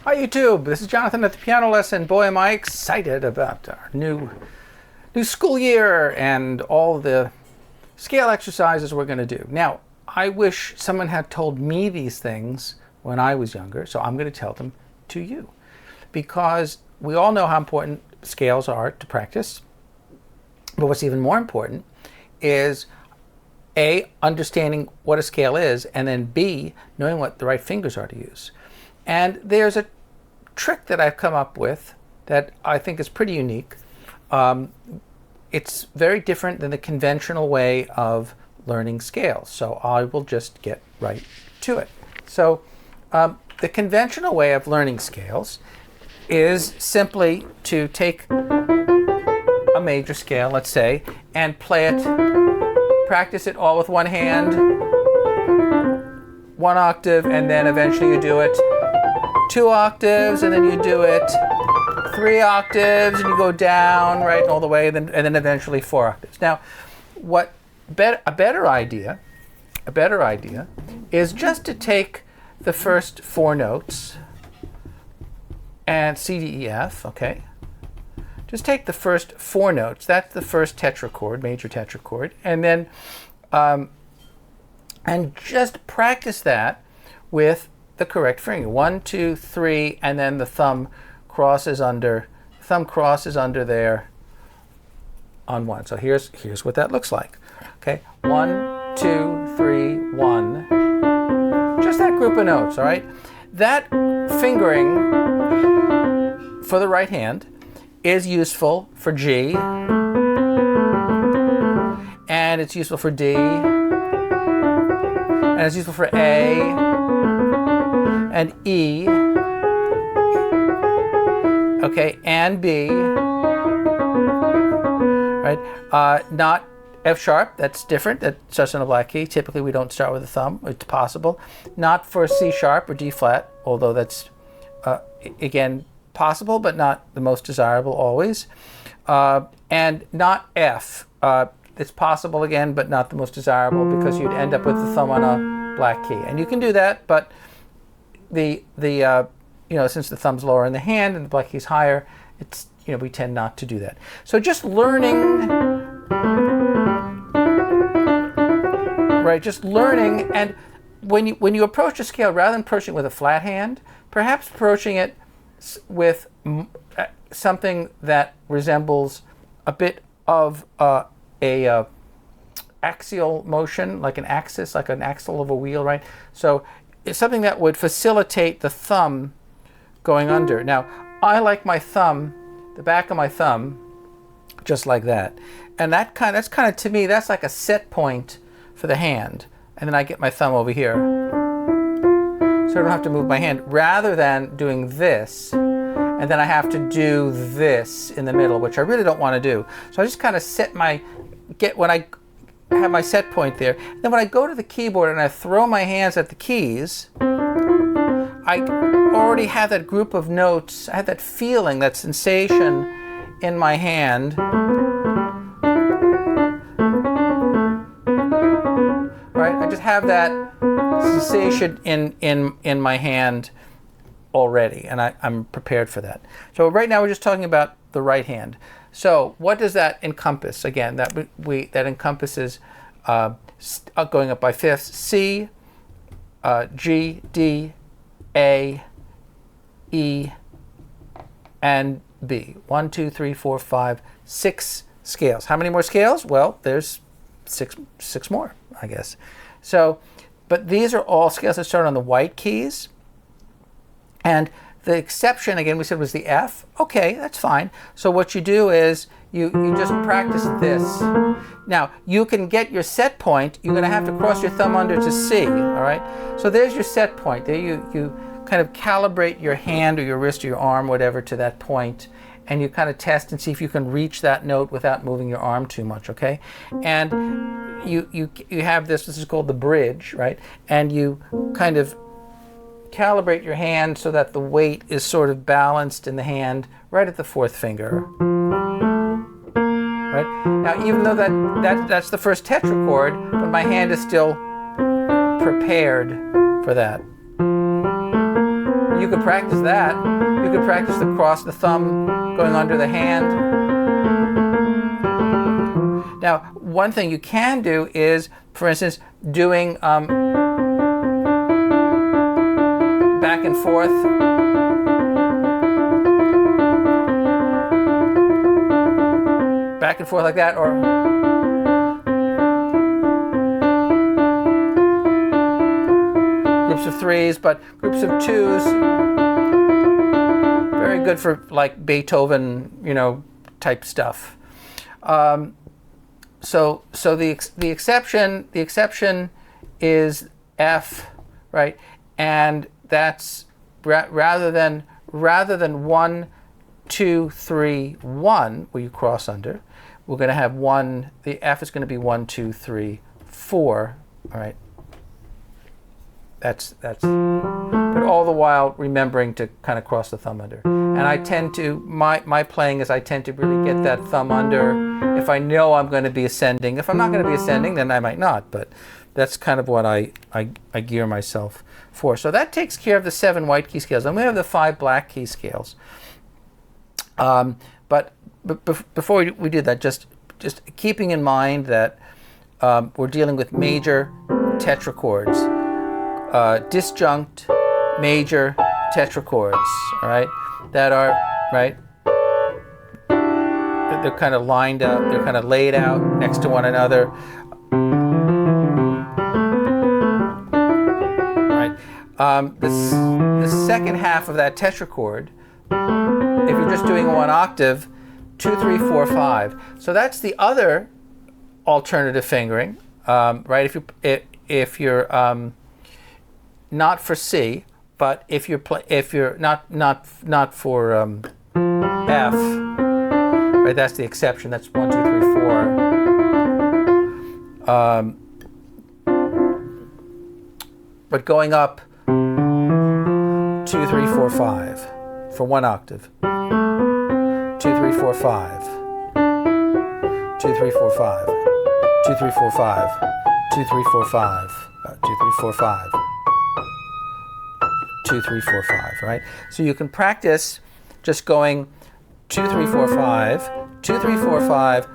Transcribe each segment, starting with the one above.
Hi YouTube, this is Jonathan at the Piano Lesson. Boy, am I excited about our new school year and all the scale exercises we're going to do. Now, I wish someone had told me these things when I was younger, so I'm going to tell them to you. Because we all know how important scales are to practice, but what's even more important is A, understanding what a scale is, and then B, knowing what the right fingers are to use. And there's a trick that I've come up with that I think is pretty unique. It's very different than the conventional way of learning scales, so I will just get right to it. So the conventional way of learning scales is simply to take a major scale, let's say, and play it, practice it all with one hand, one octave, and then eventually you do it 2 octaves, and then you do it 3 octaves, and you go down right all the way, and then eventually 4 octaves. Now, a better idea is just to take the first 4 notes and C, D, E, F. Okay, just take the first 4 notes. That's the first tetrachord, major tetrachord, and then and just practice that with the correct finger. 1, 2, 3, and then the thumb crosses under there on 1. So here's what that looks like. Okay, 1, 2, 3, 1. Just that group of notes, all right? That fingering for the right hand is useful for G, and it's useful for D, and it's useful for A, and E, okay, and B, right? Not F sharp, that's different, that starts on a black key. Typically we don't start with a thumb, it's possible. Not for C sharp or D flat, although that's, again, possible, but not the most desirable always. And not F. It's possible again, but not the most desirable, because you'd end up with the thumb on a black key. And you can do that, but since the thumb's lower in the hand and the black key's higher, it's, we tend not to do that. So just learning, right? Just learning, and when you approach a scale, rather than approaching it with a flat hand, perhaps approaching it with something that resembles a bit of a axial motion, like an axis, like an axle of a wheel, right? So it's something that would facilitate the thumb going under. Now, I like my thumb, the back of my thumb, just like that. And that's kind of, to me, that's like a set point for the hand. And then I get my thumb over here. So I don't have to move my hand, rather than doing this, and then I have to do this in the middle, which I really don't want to do. So I just kind of when I have my set point there, then when I go to the keyboard and I throw my hands at the keys, I already have that group of notes, I have that feeling, that sensation in my hand. Right? I just have that sensation in my hand already, and I'm prepared for that. So right now we're just talking about the right hand. So what does that encompass? Again, that encompasses going up by fifths: C, G, D, A, E, and B. 1, 2, 3, 4, 5, 6 scales. How many more scales? Well, there's six more, I guess. So, but these are all scales that start on the white keys. And the exception, again, we said was the F. Okay, that's fine. So what you do is you just practice this. Now, you can get your set point. You're going to have to cross your thumb under to C, all right? So there's your set point. There you kind of calibrate your hand or your wrist or your arm, whatever, to that point, and you kind of test and see if you can reach that note without moving your arm too much, okay? And you have this is called the bridge, right? And you kind of calibrate your hand so that the weight is sort of balanced in the hand right at the 4th finger. Right? Now, even though that's the first tetrachord, but my hand is still prepared for that. You could practice that. You could practice the cross, the thumb going under the hand. Now, one thing you can do is, for instance, doing back and forth. Back and forth like that, or groups of threes, but groups of twos, very good for like Beethoven, type stuff. So the exception is F, right? And that's rather than 1, 2, 3, 1, where you cross under, we're going to have 1. The F is going to be 1, 2, 3, 4. All right. That's. But all the while remembering to kind of cross the thumb under. And I tend to my playing is I tend to really get that thumb under if I know I'm going to be ascending. If I'm not going to be ascending, then I might not. But that's kind of what I gear myself for. So that takes care of the 7 white key scales. And we have the 5 black key scales. But before we do that, just keeping in mind that we're dealing with major tetrachords, disjunct major tetrachords, all right, that are, right, they're kind of lined up, they're kind of laid out next to one another. Right. The second half of that tetrachord, if you're just doing 1 octave, 2, 3, 4, 5. So that's the other alternative fingering, right? If you're not for C, but if you're not for F, right? That's the exception. That's 1, 2, 3, 4. But going up 2, 3, 4, 5 for 1 octave. 2, 3, 4, 5. 2, 3, 4, 5. 2, 3, 4, 5. 2, 3, 4, 5. 2, 3, 4, 5. 2, 3, 4, 5, right? So you can practice just going 2, 3, 4, 5, 2, 3, 4, 5,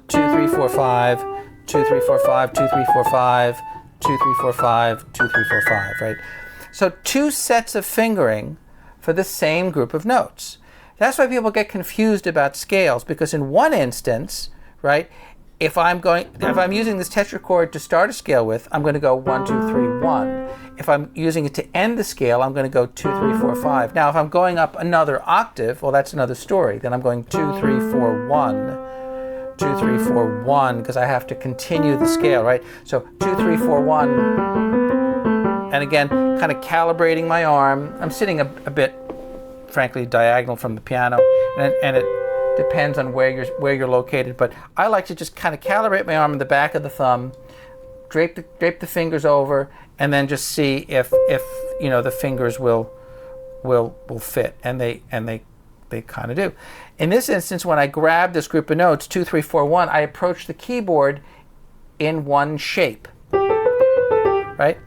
2, 3, 4, 5, 2, 3, 4, 5, 2, 3, 4, 5, 2, 3, 4, 5, 2, 3, 4, 5, right? So 2 sets of fingering for the same group of notes. That's why people get confused about scales, because in one instance, right, if I'm using this tetrachord to start a scale with, I'm going to go 1, 2, 3, 1. If I'm using it to end the scale, I'm going to go 2, 3, 4, 5. Now, if I'm going up another octave, well, that's another story. Then I'm going 2, 3, 4, 1. 2, 3, 4, 1, because I have to continue the scale, right? So 2, 3, 4, 1. And again, kind of calibrating my arm. I'm sitting a bit, frankly, diagonal from the piano, and it depends on where you're located. But I like to just kind of calibrate my arm in the back of the thumb, drape the fingers over, and then just see if the fingers will fit, and they kind of do. In this instance, when I grab this group of notes 2, 3, 4, 1, I approach the keyboard in one shape, right?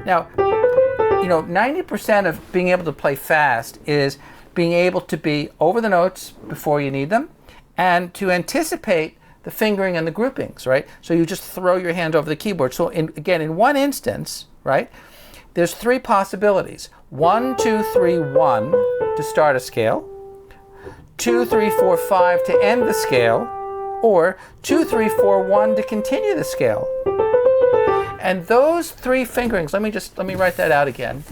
Now, 90% of being able to play fast is being able to be over the notes before you need them, and to anticipate the fingering and the groupings, right? So you just throw your hand over the keyboard. So in one instance, right, there's 3 possibilities. 1, 2, 3, 1 to start a scale, 2, 3, 4, 5 to end the scale, or 2, 3, 4, 1 to continue the scale. And those 3 fingerings, let me write that out again.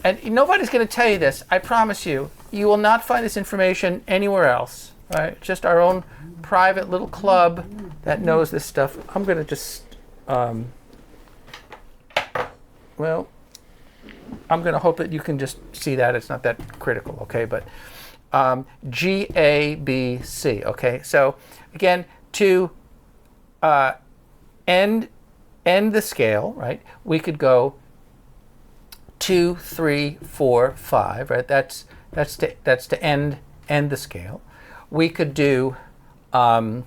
And nobody's going to tell you this. I promise you, you will not find this information anywhere else. Right? Just our own private little club that knows this stuff. I'm going to just, I'm going to hope that you can just see that. It's not that critical, okay? But G, A, B, C, okay? So again, to end the scale, right, we could go 2, 3, 4, 5, right? That's to end the scale. We could do 1,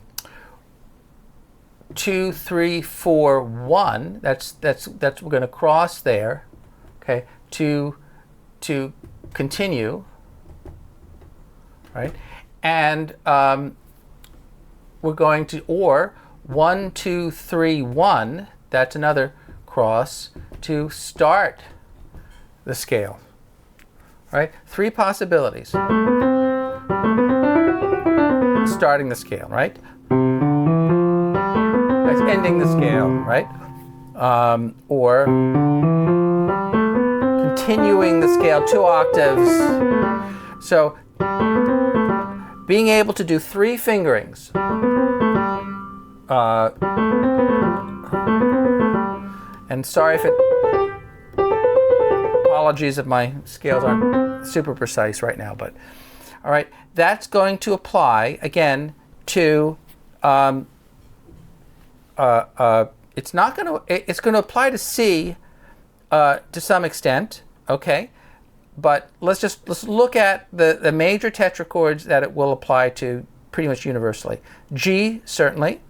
2, 3, 4, 1. That's we're going to cross there, okay, to continue, right? And we're going to, or 1, 2, 3, 1. That's another cross to start the scale, right? 3 possibilities. Starting the scale, right? That's ending the scale, right? Or continuing the scale 2 octaves. So being able to do 3 fingerings. And sorry if apologies if my scales aren't super precise right now, but all right, that's going to apply again to it's going to apply to C to some extent, okay? But let's look at the major tetrachords that it will apply to pretty much universally. G, certainly.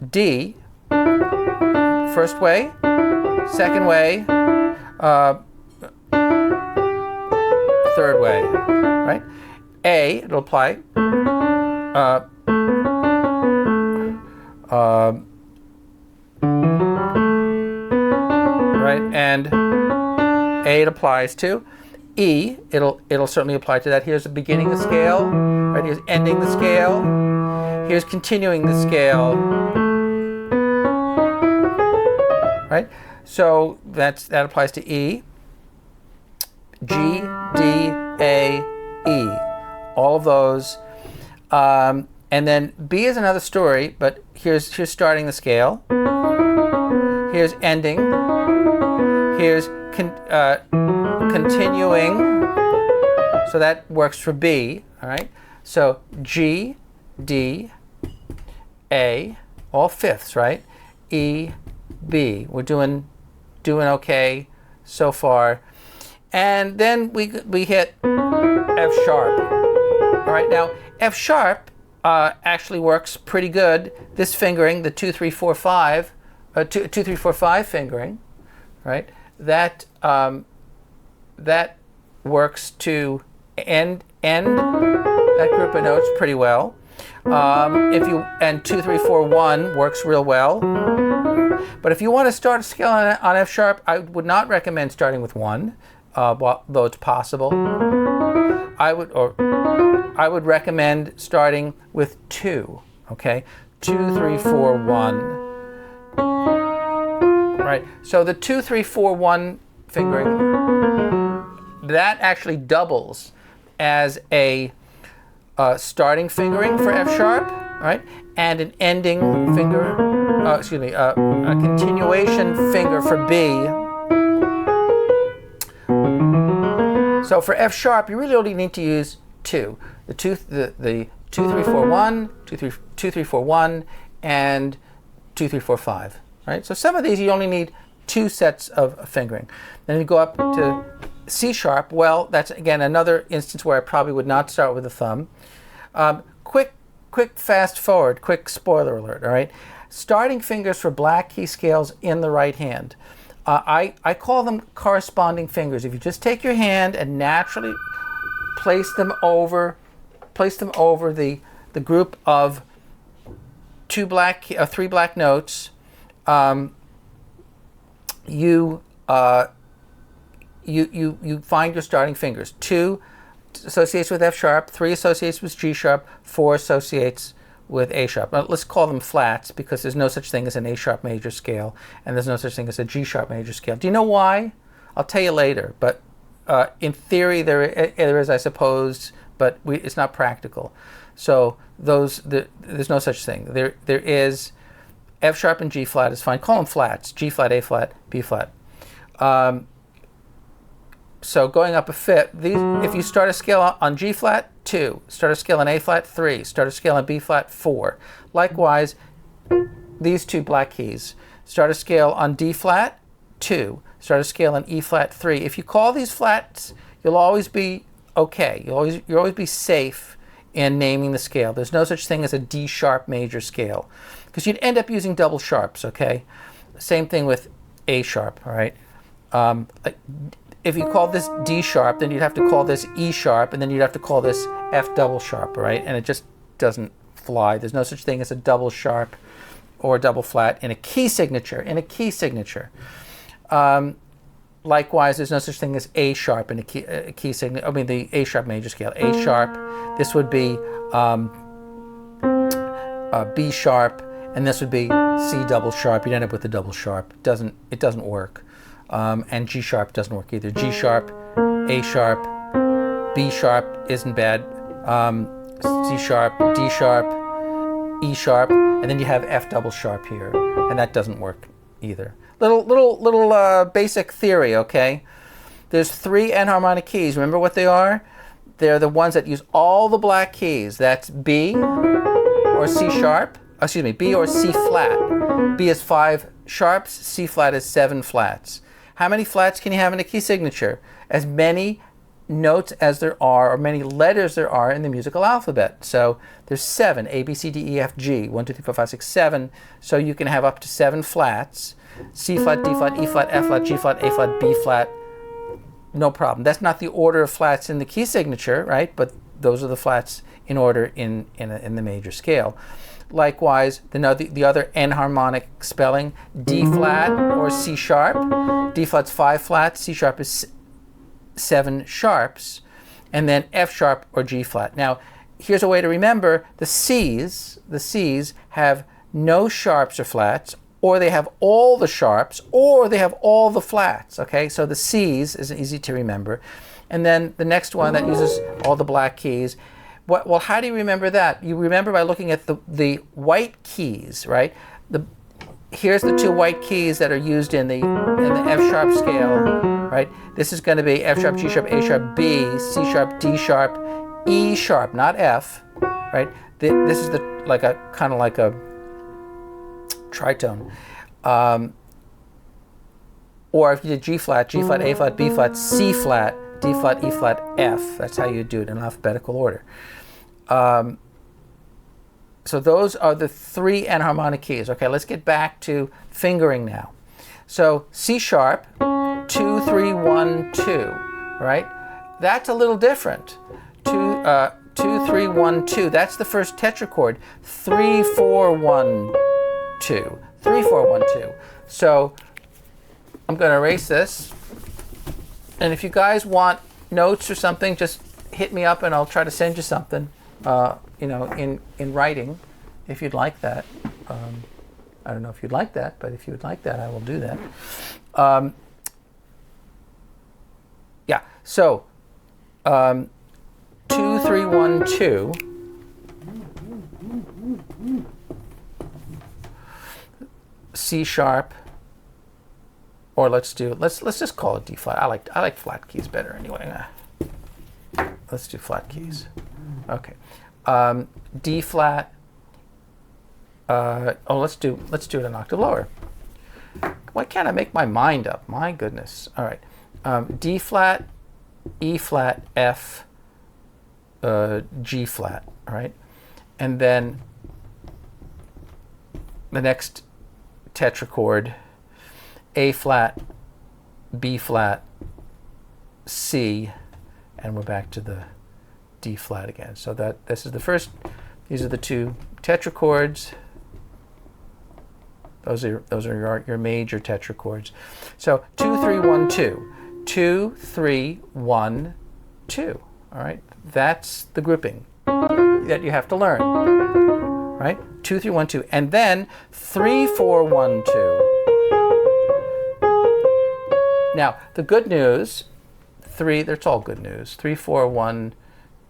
D, first way, second way, third way, right? A, it'll apply. Right, and A it applies to. E, it'll certainly apply to that. Here's the beginning of the scale, right? Here's ending the scale. Here's continuing the scale, right? So that applies to E. G, D, A, E. All of those. And then B is another story, but here's starting the scale. Here's ending. Here's continuing. So that works for B, all right? So G, D, A, all fifths, right? E, B. We're doing okay so far. And then we hit F sharp. All right, now F sharp actually works pretty good. This fingering, the 2, 3, 4, 5, 2, 3, 4, 5 fingering, right? That works to end that group of notes pretty well. And 2, 3, 4, 1 works real well. But if you want to start a scale on F sharp, I would not recommend starting with 1, though it's possible. I would recommend starting with 2. Okay, 2, 3, 4, 1. Right. So the 2, 3, 4, 1 fingering, that actually doubles as a starting fingering for F sharp, right, and an ending finger. A continuation finger for B. So for F sharp, you really only need to use 2. The 2, 3, 4, 1, 2, 3, 4, 1, and 2, 3, 4, 5. Right? So some of these you only need 2 sets of fingering. Then you go up to C sharp. Well, that's again another instance where I probably would not start with the thumb. Quick fast forward, quick spoiler alert, all right? Starting fingers for black key scales in the right hand. I call them corresponding fingers. If you just take your hand and naturally place them over the group of 3 black notes, you find your starting fingers. 2 associates with F sharp, 3 associates with G sharp, 4 associates with A sharp. Now, let's call them flats because there's no such thing as an A sharp major scale and there's no such thing as a G sharp major scale. Do you know why? I'll tell you later, but in theory there is, I suppose, but it's not practical. So there's no such thing. There is F sharp and G flat is fine. Call them flats: G flat, A flat, B flat. So going up a fifth, if you start a scale on G flat, 2. Start a scale on A flat, 3. Start a scale on B flat, 4. Likewise, these 2 black keys. Start a scale on D flat, 2. Start a scale on E flat, 3. If you call these flats, you'll always be okay. You'll always be safe in naming the scale. There's no such thing as a D sharp major scale, because you'd end up using double sharps, okay? Same thing with A sharp, all right? If you call this D sharp, then you'd have to call this E sharp, and then you'd have to call this F double sharp, all right? And it just doesn't fly. There's no such thing as a double sharp or double flat in a key signature. Likewise, there's no such thing as A sharp in a key signature. I mean, the A sharp major scale. A sharp, this would be B sharp, and this would be C double sharp. You'd end up with a double sharp. It doesn't work. And G sharp doesn't work either. G sharp, A sharp, B sharp isn't bad. C sharp, D sharp, E sharp, and then you have F double sharp here, and that doesn't work either. Little basic theory, okay? There's 3 enharmonic keys. Remember what they are? They're the ones that use all the black keys. That's B or C sharp. Excuse me, B or C flat. B is 5 sharps. C flat is 7 flats. How many flats can you have in a key signature? As many notes as there are, or many letters there are in the musical alphabet. So there's 7, A, B, C, D, E, F, G, 1, 2, 3, 4, 5, 6, 7. So you can have up to 7 flats. C flat, D flat, E flat, F flat, G flat, A flat, B flat, no problem. That's not the order of flats in the key signature, right? But those are the flats in order in the major scale. Likewise, the other enharmonic spelling, D flat or C sharp. D flat's 5 flats, C sharp is 7 sharps, and then F sharp or G flat. Now, here's a way to remember the C's have no sharps or flats, or they have all the sharps, or they have all the flats, okay? So the C's is easy to remember. And then the next one that uses all the black keys. Well, how do you remember that? You remember by looking at the white keys, right? Here's the 2 white keys that are used in the F sharp scale, right? This is going to be F sharp, G sharp, A sharp, B, C sharp, D sharp, E sharp, not F, right? This is kind of like a tritone. Or if you did G flat, A flat, B flat, C flat, D flat, E flat, F. That's how you do it in alphabetical order. So those are the 3 enharmonic keys. Okay, let's get back to fingering now. So C sharp, 2, 3, 1, 2, right? That's a little different. 2, 3, 1, 2. That's the first tetrachord. 3, 4, 1, 2. 3, 4, 1, 2. So I'm going to erase this. And if you guys want notes or something, just hit me up and I'll try to send you something, in writing, if you'd like that. I don't know if you'd like that, but if you would like that, I will do that. Yeah, so 2, 3, 1, 2. C sharp, or let's just call it D flat. I like flat keys better anyway. Let's do flat keys. Okay. D flat. Let's do it an octave lower. Why can't I make my mind up? My goodness. All right. D flat, E flat, F, G flat. All right. And then the next tetrachord, A flat, B flat, C, and we're back to the D flat again. So this is the first. These are the 2 tetrachords. Those are your major tetrachords. So 2, 3, 1, 2. 2, 3, 1, 2. All right. That's the grouping that you have to learn. Right? 2, 3, 1, 2. And then 3, 4, 1, 2. Now, the good news, that's all good news. 3, 4, 1,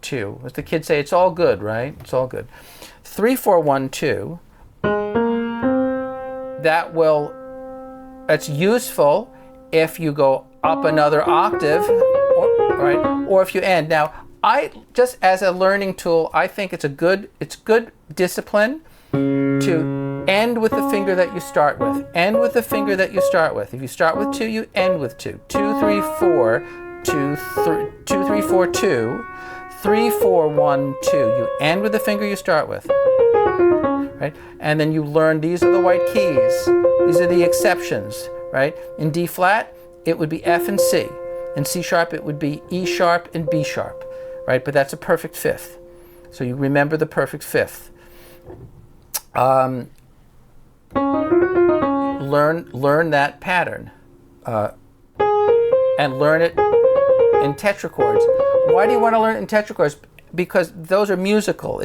2. As the kids say, it's all good, right? It's all good. 3, 4, 1, 2. That's useful if you go up another octave, or if you end. Now, just as a learning tool, I think it's good discipline to end with the finger that you start with. End with the finger that you start with. If you start with 2, you end with 2. 2, 3, 4, 2, 3, 4, 2. 3, 4, 1, 2. You end with the finger you start with, right? And then you learn these are the white keys. These are the exceptions, right? In D flat, it would be F and C. In C sharp, it would be E sharp and B sharp, right? But that's a perfect fifth. So you remember the perfect fifth. Learn that pattern, and learn it in tetrachords. Why do you want to learn it in tetrachords? Because those are musical.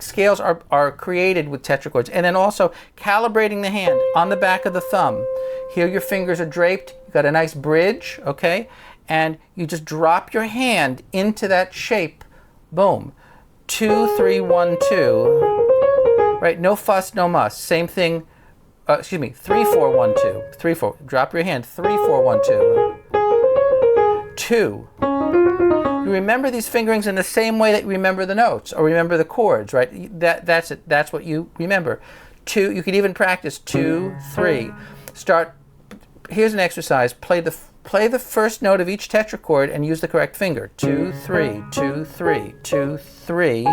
Scales are created with tetrachords. And then also calibrating the hand on the back of the thumb. Here your fingers are draped. You've got a nice bridge, okay? And you just drop your hand into that shape. Boom. 2, 3, 1, 2. Right? No fuss, no muss. Same thing. 3, 4, 1, 2. 3, 4. Drop your hand. 3, 4, 1, 2. 2. You remember these fingerings in the same way that you remember the notes or remember the chords, right? That's it. That's what you remember. 2. You could even practice 2, 3. Start. Here's an exercise. Play the first note of each tetrachord and use the correct finger. 2, 3, 2, 3, 2, 3.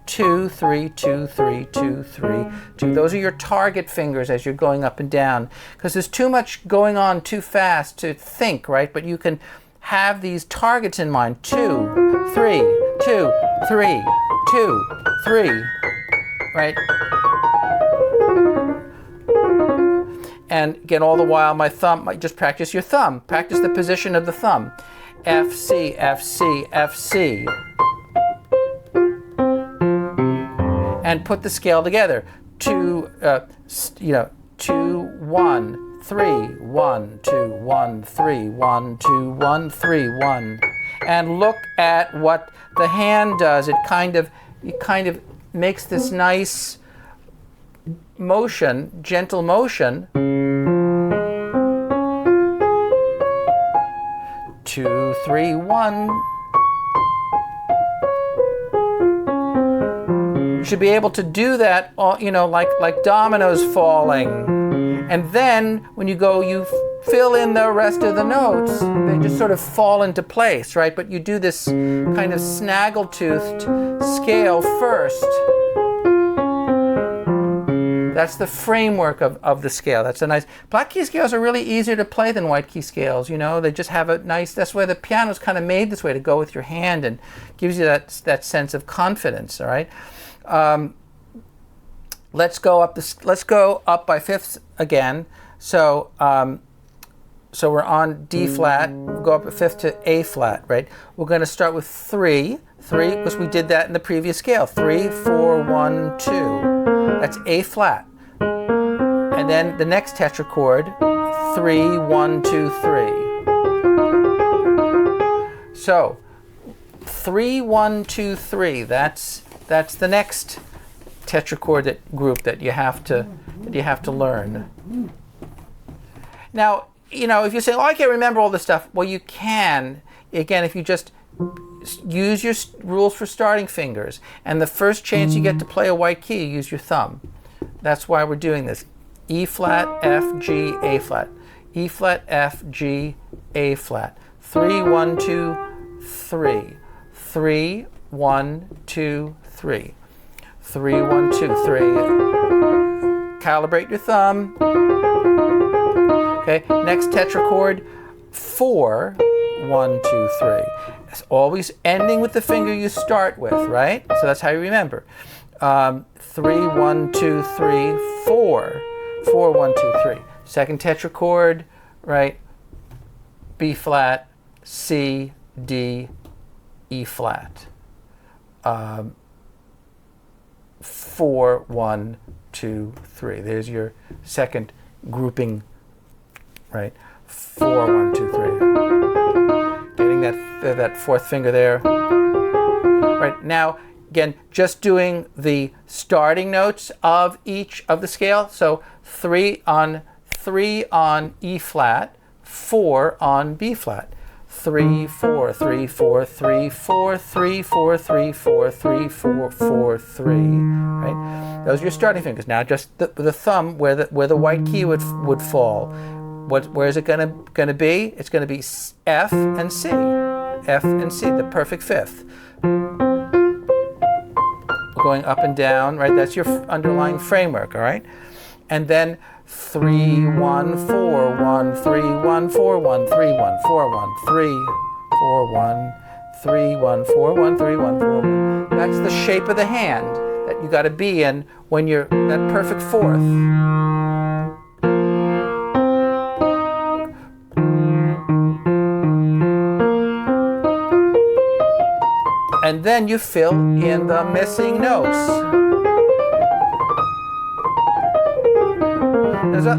2, 3, 2, 3, 2, 3, 2. Those are your target fingers as you're going up and down. Because there's too much going on too fast to think, right? But you can have these targets in mind. 2, 3, 2, 3, 2, 3, right? And again, all the while, my thumb, just practice your thumb. Practice the position of the thumb. F, C, F, C, F, C. And put the scale together. 2, 2, 1, 3, 1, 2, 1, 3, 1, 2, 1, 3, 1. And look at what the hand does. It kind of makes this nice motion, gentle motion. 2, 3, 1. You should be able to do that, like dominoes falling. And then when you go, you fill in the rest of the notes. They just sort of fall into place, right? But you do this kind of snaggle-toothed scale first. That's the framework of the scale. That's a nice. Black key scales are really easier to play than white key scales. They just have a nice. That's why the piano's kind of made this way, to go with your hand and gives you that sense of confidence. All right. Let's go up by fifths again. So we're on D flat. We'll go up a fifth to A flat, right? We're going to start with 3, because we did that in the previous scale. 3, 4, 1, 2. That's A flat. And then the next tetrachord, 3, 1, 2, 3. So 3, 1, 2, 3. That's the next tetrachord group that you have to learn. Now, if you say, "Oh, I can't remember all this stuff," well, you can. Again, if you just use your rules for starting fingers, and the first chance you get to play a white key, use your thumb. That's why we're doing this. E flat, F, G, A flat. E flat, F, G, A flat. 3, 1, 2, 3. 3, 1, 2, 3. 3, 1, 2, 3. Calibrate your thumb. Okay, next tetrachord, 4, 1, 2, 3. It's always ending with the finger you start with, right? So that's how you remember. 3, 1, 2, 3, 4. 4, 1, 2, 3. Second tetrachord, right? B flat, C, D, E flat. 4, 1, 2, 3. There's your second grouping, right? 4, 1, 2, 3. Getting that fourth finger there. Right, now, again, just doing the starting notes of each of the scale. So 3 on E flat, 4 on B flat. 3, 4, 3, 4, 3, 4, 3, 4, 3, 4, 3, 4, 4, 3. Right? Those are your starting fingers. Now just the thumb where the white key would fall. Where is it gonna be? It's gonna be F and C. F and C, the perfect fifth. going up and down, right? That's your underlying framework, all right? And then 3, 1, 4, 1, 3, 1, 4, 1, 3, 1, 4, 1, 3, 4, 1, 3, 1, 4, 1, 3, 1, 4, 1. That's the shape of the hand that you got to be in when you're that perfect fourth. And then you fill in the missing notes.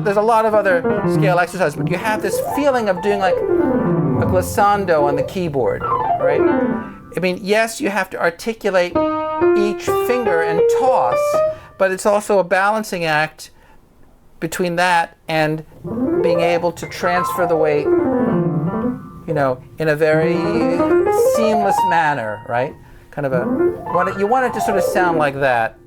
There's a lot of other scale exercises, but you have this feeling of doing like a glissando on the keyboard, right? I mean, yes, you have to articulate each finger and toss, but it's also a balancing act between that and being able to transfer the weight, you know, in a very seamless manner, right? Kind of you want it to sort of sound like that.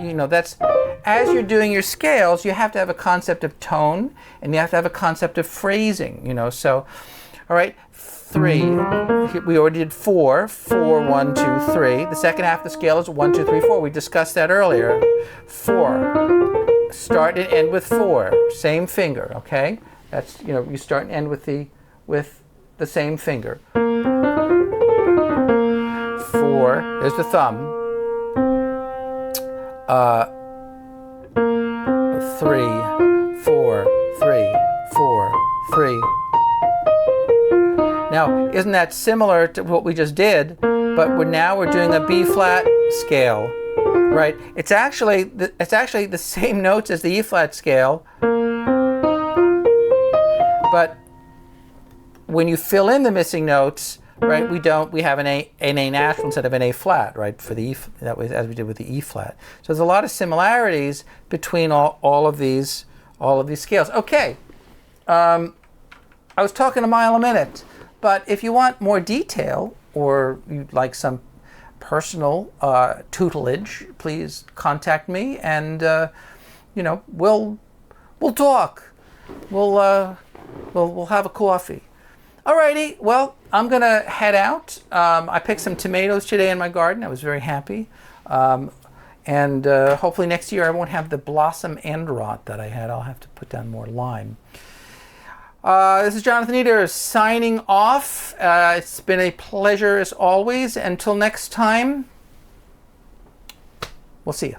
You know, that's, as you're doing your scales, you have to have a concept of tone and you have to have a concept of phrasing, you know. So, all right, 3. We already did 4. 4, 1, 2, 3. The second half of the scale is 1, 2, 3, 4. We discussed that earlier. 4. Start and end with 4. Same finger, okay? That's, you know, you start and end with the same finger. 4. There's the thumb. 3, 4, 3, 4, 3. Now, isn't that similar to what we just did? But now we're doing a B flat scale, right? It's actually the same notes as the E flat scale, but when you fill in the missing notes, right? We have an A natural instead of an A flat, right? For the E, that was as we did with the E flat. So there's a lot of similarities between all of these scales. Okay, I was talking a mile a minute, but if you want more detail or you'd like some personal tutelage, please contact me, and you know, we'll talk. We'll have a coffee. Alrighty, well, I'm gonna head out. I picked some tomatoes today in my garden. I was very happy. And hopefully next year I won't have the blossom end rot that I had. I'll have to put down more lime. This is Jonathan Eder signing off. It's been a pleasure as always. Until next time, we'll see you.